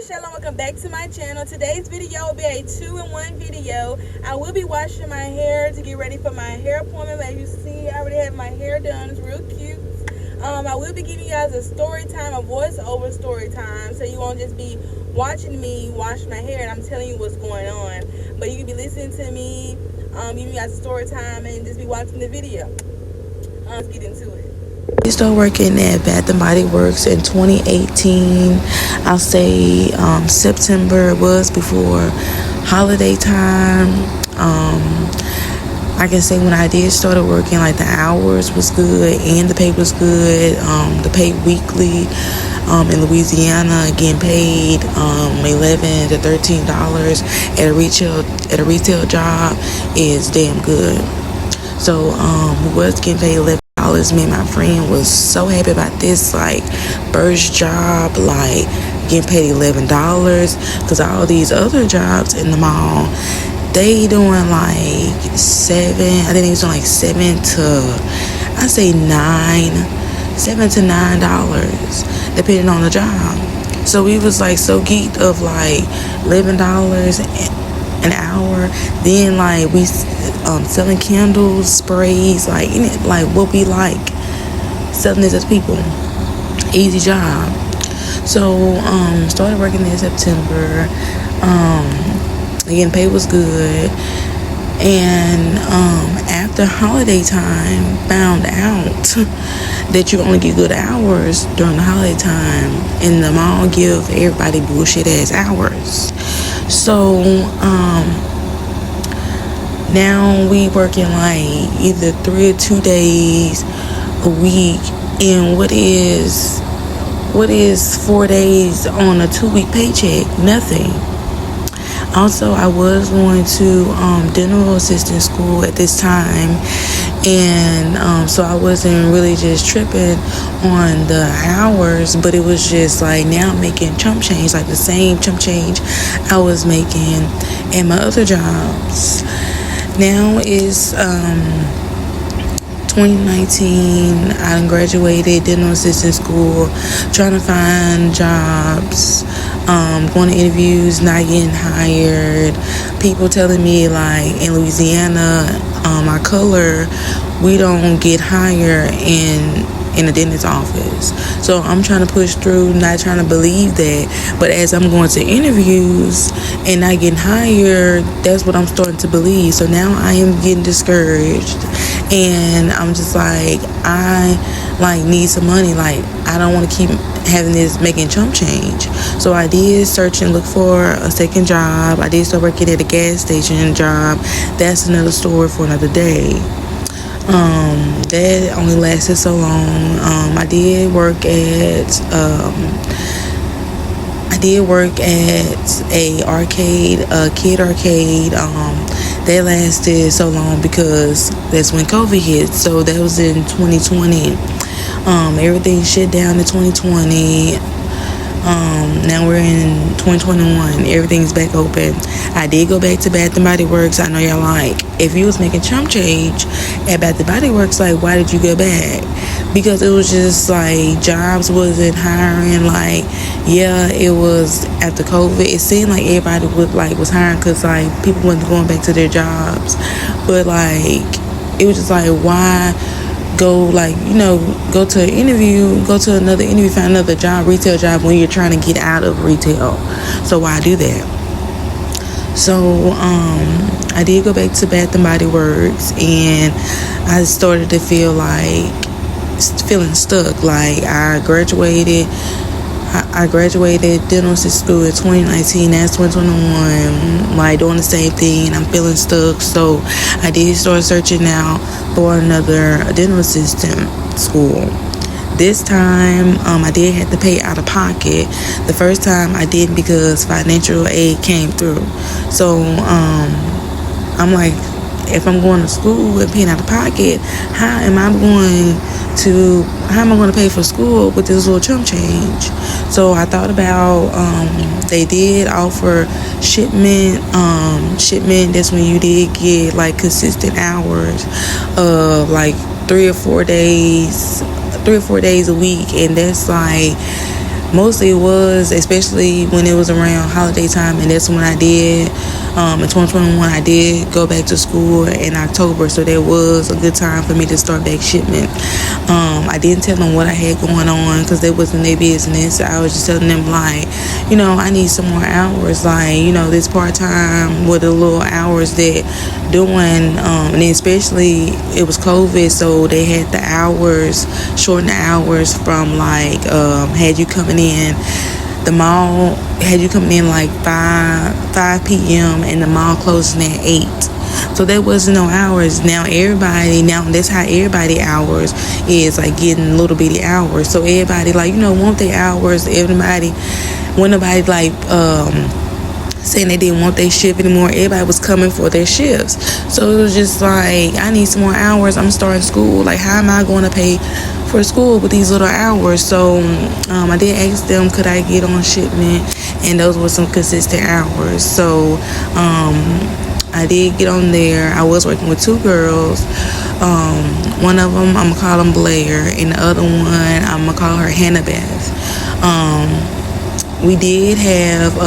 Shalom, welcome back to my channel. Today's video will be a 2-in-1 video. I will be washing my hair to get ready for my hair appointment. As you see, I already have my hair done. It's real cute. I will be giving you guys a story time, a voiceover story time, so you won't just be watching me wash my hair and I'm telling you what's going on, but you can be listening to me, giving you guys a story time and just be watching the video. Let's get into it. I started working at Bath and Body Works in 2018. I'll say September was before holiday time. I can say when I did started working, like the hours was good and the pay was good. The pay weekly in Louisiana, getting paid $11 to $13 at a retail job is damn good. So we was getting paid $11. Me and my friend was so happy about this, like, first job, like getting paid $11, because all these other jobs in the mall, they doing like $7 to $9, depending on the job. So we was like so geeked of like $11 an hour. Then like we selling candles, sprays, like we'll be like selling this to people. Easy job. So started working in September. Again, pay was good. And after holiday time, found out that you only get good hours during the holiday time, and the mall give everybody bullshit ass hours. So now we working like either 3 or 2 days a week, and what is 4 days on a 2-week paycheck? Nothing. Also, I was going to dental assistant school at this time, and so I wasn't really just tripping on the hours, but it was just like now I'm making chump change, like the same chump change I was making at my other jobs. Now is 2019. I done graduated dental assistant school, trying to find jobs, going to interviews, not getting hired. People telling me like in Louisiana, my color, we don't get hired in the dentist's office. So I'm trying to push through, not trying to believe that. But as I'm going to interviews and not getting hired, that's what I'm starting to believe. So now I am getting discouraged, and I'm just like, I need some money. Like, I don't want to keep having this making chump change. So I did search and look for a second job. I did start working at a gas station job. That's another story for another day. That only lasted so long. I did work at a kid arcade. That lasted so long because that's when COVID hit. So that was in 2020. Everything shut down in 2020. Now we're in 2021. Everything's back open. I did go back to Bath and Body Works. I know y'all like, if you was making chump change at Bath and Body Works, like, why did you go back? Because it was just like jobs wasn't hiring. Like, yeah, it was after COVID. It seemed like everybody was hiring because like people wasn't going back to their jobs. But like, it was just like, why go go to an interview, go to another interview, find another job, retail job, when you're trying to get out of retail? So why do that? So I did go back to Bath and Body Works, and I started to feeling stuck. Like, I graduated dental assistant school in 2019. That's 2021. Like, doing the same thing, and I'm feeling stuck. So I did start searching now for another dental assistant school. This time, I did have to pay out of pocket. The first time I didn't because financial aid came through. So I'm like, if I'm going to school and paying out of pocket, how am I going to pay for school with this little chump change? So I thought about, they did offer shipment. That's when you did get like consistent hours of like 3 or 4 days a week, and that's like mostly it was, especially when it was around holiday time, and that's when I did. In 2021, I did go back to school in October, so that was a good time for me to start back shipment. I didn't tell them what I had going on because that wasn't their business. I was just telling them, like, I need some more hours, like, this part-time with the little hours that doing, and then especially it was COVID, so they had the hours, shorten the hours from like, had you coming in, the mall had you coming in like 5 p.m. and the mall closing at 8. So there wasn't no hours. Now that's how everybody hours is, like getting little bitty hours. So everybody like, want their hours. Everybody, when nobody like saying they didn't want their shift anymore, everybody was coming for their shifts. So it was just like, I need some more hours. I'm starting school. Like, how am I going to pay for school with these little hours? So I did ask them, could I get on shipment, and those were some consistent hours. So I did get on there. I was working with 2 girls. One of them, I'm gonna call them Blair, and the other one, I'm gonna call her Hannah Beth. We did have,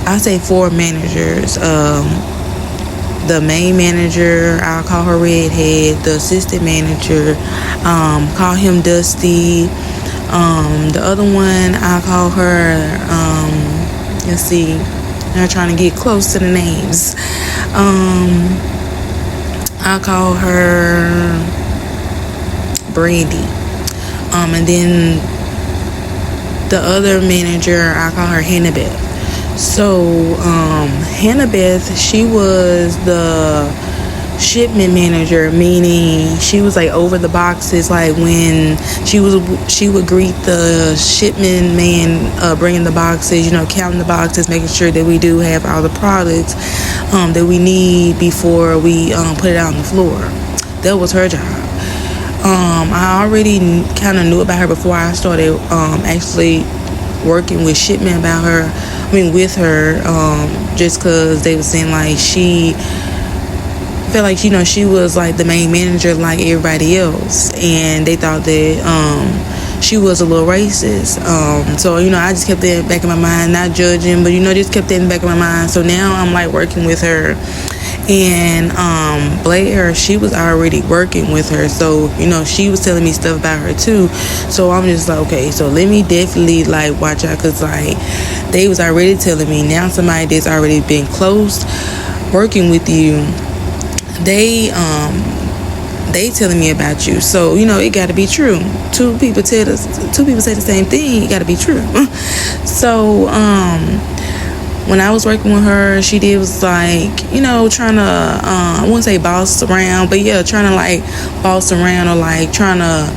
I'll say 4 managers. The main manager, I'll call her Redhead. The assistant manager, call him Dusty. The other one, I'll call her, let's see, I'm trying to get close to the names. I'll call her Brandy. And then the other manager, I call her Hannah Beth. So Hannah Beth, she was the shipment manager, meaning she was like over the boxes. Like when she would greet the shipment man bringing the boxes, counting the boxes, making sure that we do have all the products that we need before we put it out on the floor. That was her job. I already kind of knew about her before I started actually working with shipment with her, just because they were saying like she felt like, she was like the main manager like everybody else, and they thought that she was a little racist. So I just kept that in the back of my mind, not judging, but just kept that in the back of my mind. So now I'm like working with her. And Blair, she was already working with her, so she was telling me stuff about her too. So I'm just like, okay, so let me definitely like watch out, because like they was already telling me, now somebody that's already been close working with you, they telling me about you, so it got to be true. Two people say the same thing, it got to be true. So when I was working with her, she was like, trying to, I wouldn't say boss around, but yeah, trying to like boss around, or like trying to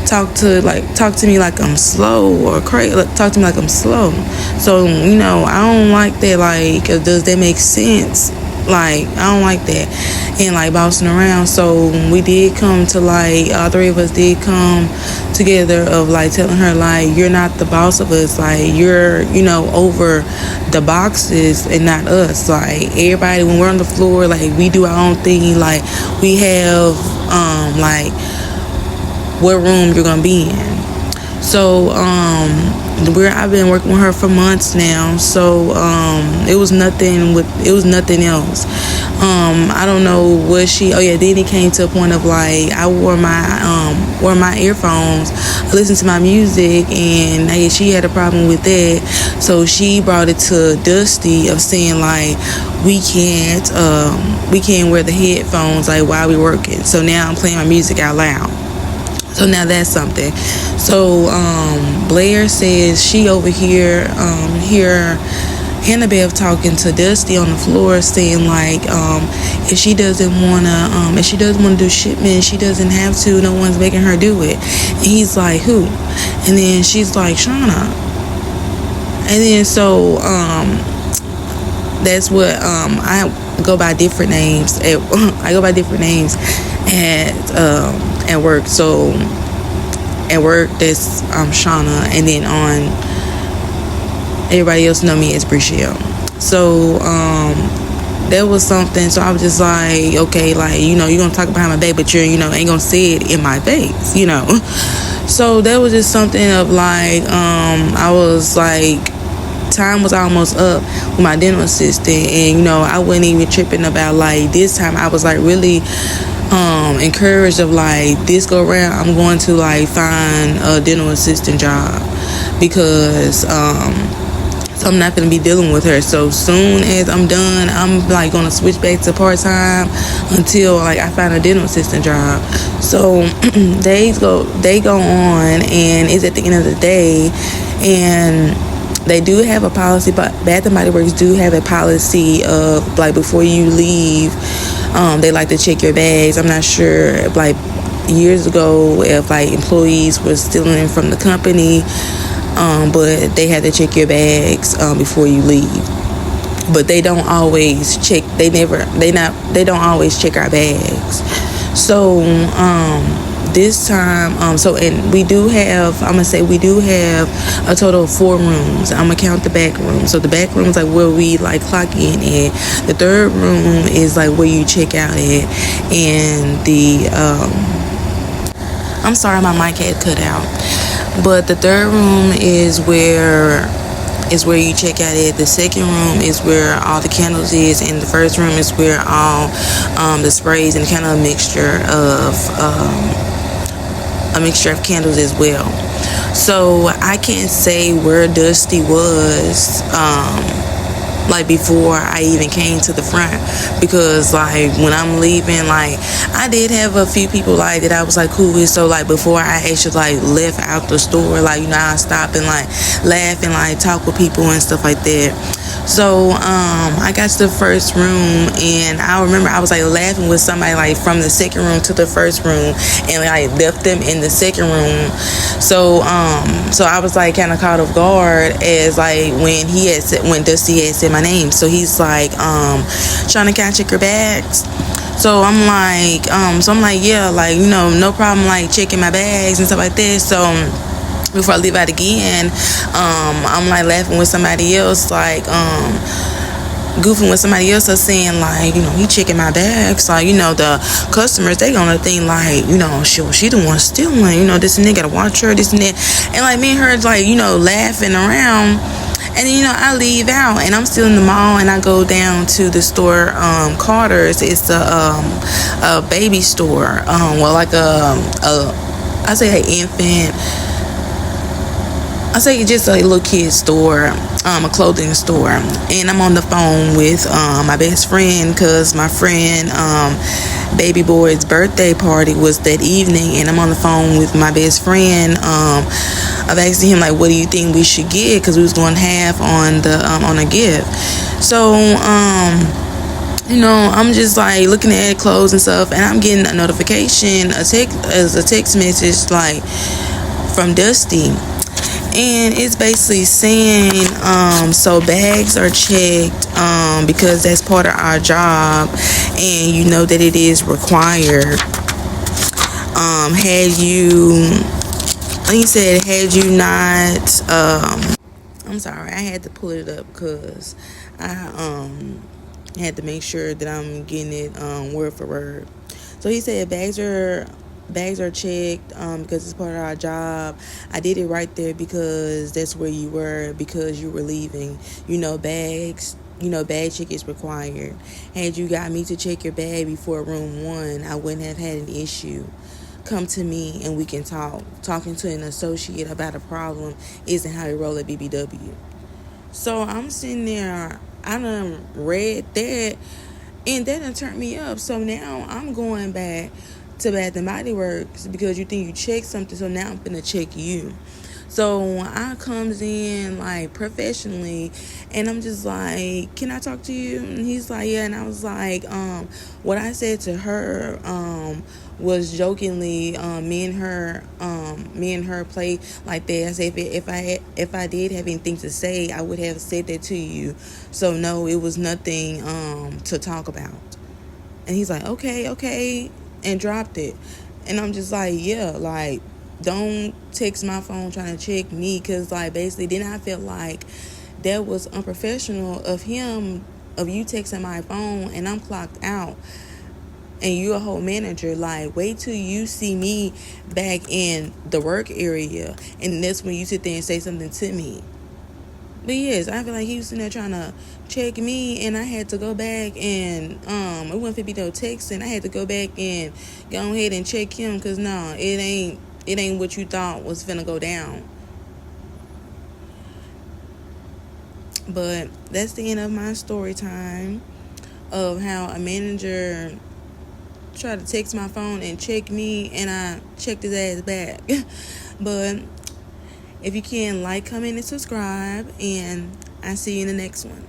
talk to me like I'm slow or crazy, talk to me like I'm slow. So, I don't like that. Like, does that make sense? Like, I don't like that. And like bossing around. So we did come to like, all 3 of us did come together of like telling her like, you're not the boss of us. Like, you're, over the boxes and not us. Like, everybody, when we're on the floor, like we do our own thing. Like, we have like what room you're gonna be in. So I've been working with her for months now, so it was nothing else. I don't know what then it came to a point of like, I wore my earphones, listened to my music, and she had a problem with that. So she brought it to Dusty of saying like, we can't wear the headphones like while we're working. So now I'm playing my music out loud. So now that's something. So Blair says she over here hear Hannah Beth talking to Dusty on the floor, saying like, if she doesn't wanna do shipment, she doesn't have to. No one's making her do it. And he's like, who? And then she's like, Shauna. And then so that's what I go by different names. At work. So at work, that's Shauna, and then on everybody else know me as Brichelle. So that was something. So I was just like, okay, like, you're gonna talk behind my back, but you ain't gonna say it in my face, So that was just something of like, I was like, time was almost up with my dental assistant, and I wasn't even tripping about like this time. I was like really encouraged of like this go around I'm going to like find a dental assistant job, because so I'm not going to be dealing with her. So soon as I'm done, I'm like going to switch back to part-time until like I find a dental assistant job. So days go on, and it's at the end of the day, and they do have a policy, but Bath and Body Works do have a policy of like before you leave, they like to check your bags. I'm not sure if like years ago if like employees were stealing from the company, but they had to check your bags before you leave. But they don't always check. They don't always check our bags. So this time, and we do have, we do have a total of 4 rooms. I'm gonna count the back room. So the back room is like where we like clock in at. The third room is like where you check out at, and the I'm sorry, my mic had cut out. But the third room is where you check out at. The second room is where all the candles is, and the first room is where all the sprays and kind of a mixture of candles as well. So I can't say where Dusty was like before I even came to the front, because like when I'm leaving, like I did have a few people like that I was like cool with. So like before I actually like left out the store, like I stop and like laugh and like talk with people and stuff like that. So I got to the first room, and I remember I was like laughing with somebody like from the second room to the first room, and like left them in the second room. So I was like kind of caught off guard as like when Dusty had said my name. So he's like trying to kind of check her bags. So I'm like yeah, like no problem like checking my bags and stuff like that. So before I leave out again, I'm like laughing with somebody else, like goofing with somebody else, or saying like, he checking my bags. Like, the customers, they gonna think like, she the one stealing, this and that, gotta watch her, this and that. And like me and her like, laughing around. And then, I leave out, and I'm still in the mall, and I go down to the store, Carter's. It's a baby store, like I say an infant, I say just a little kid store, a clothing store. And I'm on the phone with my best friend, because my friend baby boy's birthday party was that evening, and I'm on the phone with my best friend. I've asked him like, what do you think we should get, because we was going half on the on a gift. So I'm just like looking at clothes and stuff, and I'm getting a notification, a text message like from Dusty. And it's basically saying, so bags are checked, because that's part of our job, and you know that it is required. Had you not, I'm sorry, I had to pull it up because I had to make sure that I'm getting it word for word. So he said bags are checked because it's part of our job. I did it right there because that's where you were, because you were leaving. Bag check is required. Had you got me to check your bag before room 1, I wouldn't have had an issue. Come to me and we can talk. Talking to an associate about a problem isn't how you roll at BBW. So I'm sitting there, I done read that, and that done turned me up. So now I'm going back to Bath and Body Works because you think you checked something, so now I'm gonna check you. So I comes in like professionally, and I'm just like, can I talk to you? And he's like, yeah. And I was like, what I said to her was jokingly, me and her play like that. I said if I did have anything to say, I would have said that to you. So no, it was nothing to talk about. And he's like, okay, and dropped it. And I'm just like, yeah, like, don't text my phone trying to check me, because like basically then I felt like that was unprofessional of you texting my phone and I'm clocked out. and you a whole manager. Like, wait till you see me back in the work area, and that's when you sit there and say something to me. But yes, I feel like he was sitting there trying to check me, and I had to go back and it wasn't be no texting. I had to go back and go ahead and check him, because no, it ain't what you thought was finna go down. But that's the end of my story time of how a manager tried to text my phone and check me, and I checked his ass back. But if you can, like, comment, and subscribe, and I see you in the next one.